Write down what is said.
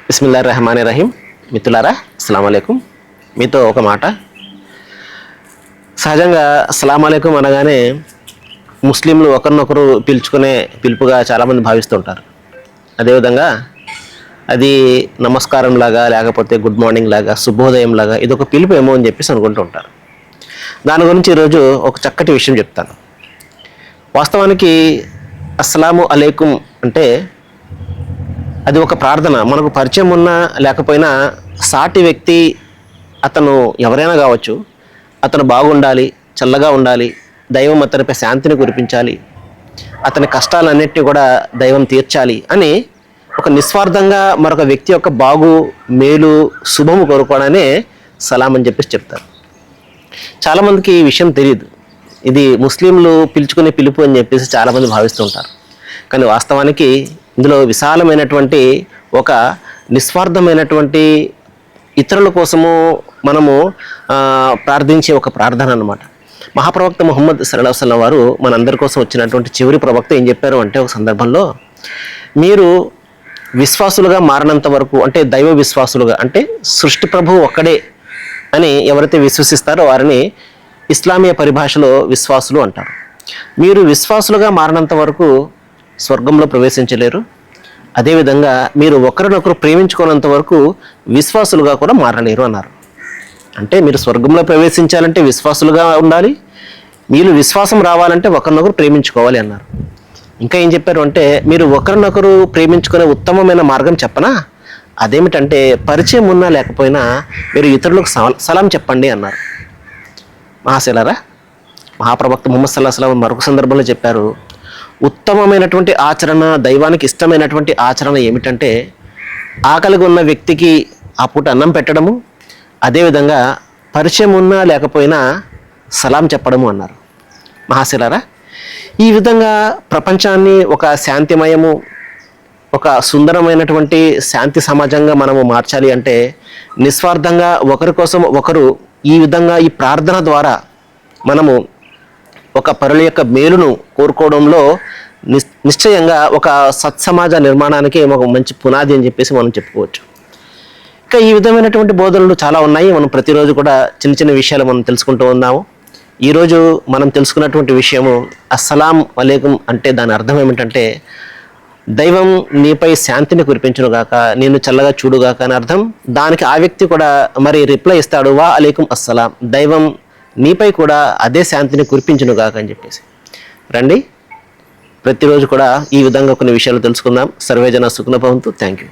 బిస్మిల్లాహిర్రహమానిర్రహీం. మిత్రులారా, అస్సలాము అలైకుం. మీతో ఒక మాట. సహజంగా అస్సలాము అలైకుం అనగానే ముస్లింలు ఒకరినొకరు పిలుచుకునే పిలుపుగా చాలామంది భావిస్తుంటారు. అదేవిధంగా అది నమస్కారం లాగా, లేకపోతే గుడ్ మార్నింగ్ లాగా, శుభోదయం లాగా ఇదొక పిలుపు ఏమో అని చెప్పేసి అనుకుంటూ ఉంటారు. దాని గురించి ఈరోజు ఒక చక్కటి విషయం చెప్తాను. వాస్తవానికి అస్సలాము అలైకుం అంటే అది ఒక ప్రార్థన. మనకు పరిచయం ఉన్నా లేకపోయినా సాటి వ్యక్తి అతను ఎవరైనా కావచ్చు, అతను బాగుండాలి, చల్లగా ఉండాలి, దైవం అతనిపై శాంతిని కురిపించాలి, అతని కష్టాలన్నింటినీ కూడా దైవం తీర్చాలి అని ఒక నిస్వార్థంగా మరొక వ్యక్తి యొక్క బాగు, మేలు, శుభము కోరుకోవడానే సలాం అని చెప్పేసి చెప్తారు. చాలామందికి ఈ విషయం తెలియదు. ఇది ముస్లింలు పిలుచుకునే పిలుపు అని చెప్పేసి చాలామంది భావిస్తుంటారు. కానీ వాస్తవానికి ఇందులో విశాలమైనటువంటి ఒక నిస్వార్థమైనటువంటి ఇతరుల కోసము మనము ప్రార్థించే ఒక ప్రార్థన అన్నమాట. మహాప్రవక్త ముహమ్మద్ సల్లల్లాహు అలైహి వసల్లం వారు మనందరి కోసం వచ్చినటువంటి చివరి ప్రవక్త ఏం చెప్పారు అంటే, ఒక సందర్భంలో మీరు విశ్వాసులుగా మారినంత వరకు, అంటే దైవ విశ్వాసులుగా, అంటే సృష్టి ప్రభువు ఒక్కడే అని ఎవరైతే విశ్వసిస్తారో వారిని ఇస్లామీయ పరిభాషలో విశ్వాసులు అంటారు. మీరు విశ్వాసులుగా మారినంత వరకు స్వర్గంలో ప్రవేశించలేరు. అదేవిధంగా మీరు ఒకరినొకరు ప్రేమించుకున్నంత వరకు విశ్వాసులుగా కూడా మారలేరు అన్నారు. అంటే మీరు స్వర్గంలో ప్రవేశించాలంటే విశ్వాసులుగా ఉండాలి, మీరు విశ్వాసం రావాలంటే ఒకరినొకరు ప్రేమించుకోవాలి అన్నారు. ఇంకా ఏం చెప్పారు అంటే, మీరు ఒకరినొకరు ప్రేమించుకునే ఉత్తమమైన మార్గం చెప్పనా? అదేమిటంటే పరిచయం ఉన్నా లేకపోయినా మీరు ఇతరులకు సలాం చెప్పండి అన్నారు. మహాశిలారా, మహాప్రవక్త ముహమ్మద్ సల్లల్లాహు అలైహి వసల్లం మరొక సందర్భంలో చెప్పారు, ఉత్తమమైనటువంటి ఆచరణ, దైవానికి ఇష్టమైనటువంటి ఆచరణ ఏమిటంటే ఆకలిగా ఉన్న వ్యక్తికి ఆ పూట అన్నం పెట్టడము, అదేవిధంగా పరిచయం ఉన్నా లేకపోయినా సలాం చెప్పడము అన్నారు. మహాశిలారా, ఈ విధంగా ప్రపంచాన్ని ఒక శాంతిమయము, ఒక సుందరమైనటువంటి శాంతి సమాజంగా మనము మార్చాలి అంటే నిస్వార్థంగా ఒకరి కోసం ఒకరు ఈ విధంగా ఈ ప్రార్థన ద్వారా మనము ఒక పరుల యొక్క మేలును కోరుకోవడంలో నిశ్చయంగా ఒక సత్సమాజ నిర్మాణానికి ఒక మంచి పునాది అని చెప్పేసి మనం చెప్పుకోవచ్చు. ఇంకా ఈ విధమైనటువంటి బోధనలు చాలా ఉన్నాయి. మనం ప్రతిరోజు కూడా చిన్న చిన్న విషయాలు మనం తెలుసుకుంటూ ఉన్నాము. ఈరోజు మనం తెలుసుకున్నటువంటి విషయము అస్సలాం అలైకుం అంటే దాని అర్థం ఏమిటంటే, దైవం నీపై శాంతిని కురిపించునుగాక, నేను చల్లగా చూడుగాక అని అర్థం. దానికి ఆ వ్యక్తి కూడా మరి రిప్లై ఇస్తాడు, వా అలైకుం అస్సలాం, దైవం నీపై కూడా అదే శాంతిని కురిపించునుగాక అని చెప్పేసి. రండి, ప్రతిరోజు కూడా ఈ విధంగా కొన్ని విషయాలు తెలుసుకుందాం. సర్వేజన సుఖినో భవంతు. Thank you.